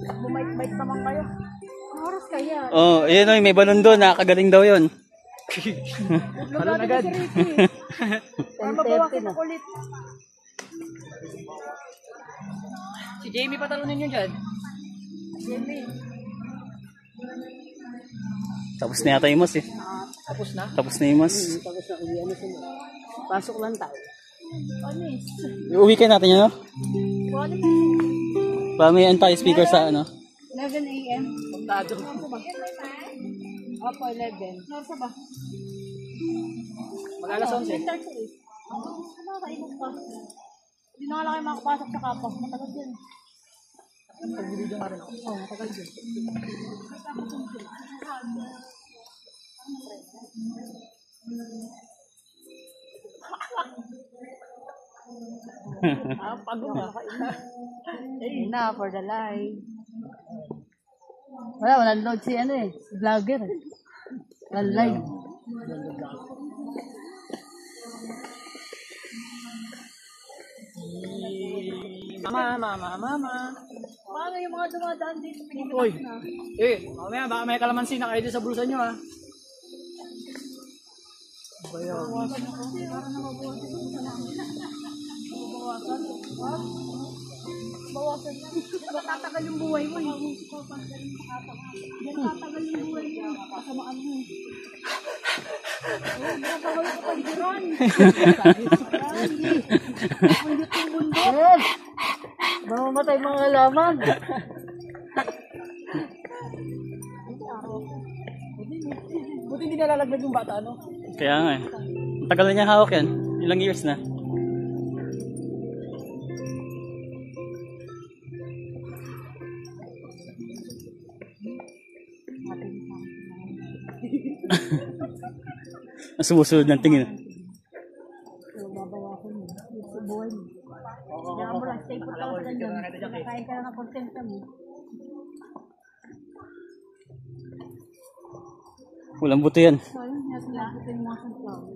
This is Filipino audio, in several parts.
Bumait-bait naman kayo. Ang oras kaya. Oh, yun o, may balon doon. Nakakagaling daw yun. Balon agad. Para mabawasan ang kulit. Si Jamie patalunin nyo dyan. Jamie. Tapos na yata yung mas eh. Tapos na? Tapos na yung mas. Tapos na uwi na sila. Pasok lang tayo. Anis. Uwi kayo natin yun, no? Anis. Para may anti-speaker sa ano. 11 a.m. Puntado. Opo, 11. Nasa ba? Mag-alas 11. 10:38. Nakakaingat pa. Hindi na nga lang kayo makapasok sa kapwa. Matagal din. Pag-video nga rin ako. Oo, matagal din. Pagod na. Na for the live. Walang load si ano eh. Si vlogger eh. Walang live. Mama. Paano yung mga dumadaan dito? Uy. Mamaya baka may kalamansi na kayo din sa bulsa nyo ha. Bawasan ako. Para na mabawasan ako sa namin. Bawasan? What? Bawasan yan. Diba tatagal yung buhay mo? Diyan tatagal yung buhay mo. Kasamaan mo. Nakakawal ka paligiran. Ang yung bundok. Mamamatay mga halaman. Buti hindi nalalaglag yung bata, no? Kaya nga eh. Ang tagal na niya hawak yan. Ilang years na. Sumusunod ng tingin. Babawasan mo. Sa buhay mo. Kaya mo lang, stay put lang sa ganyan. Kain ka na ng konsensya mo. Walang buto yan. So, ayun, natin yung mga sunflower.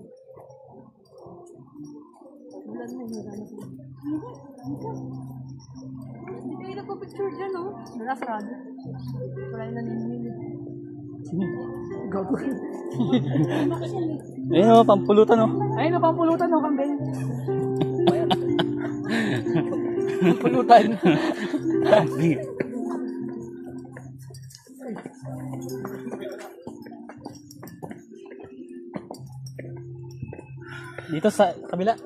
Ulan na, hiram na sila. Hindi kayo nagpa-picture dyan, no? Wala sarado. Wala yung naninimili. Gago. Ayun o, pampulutan o. Ayun na, pampulutan o, kambing. Pampulutan. Dito sa kabila.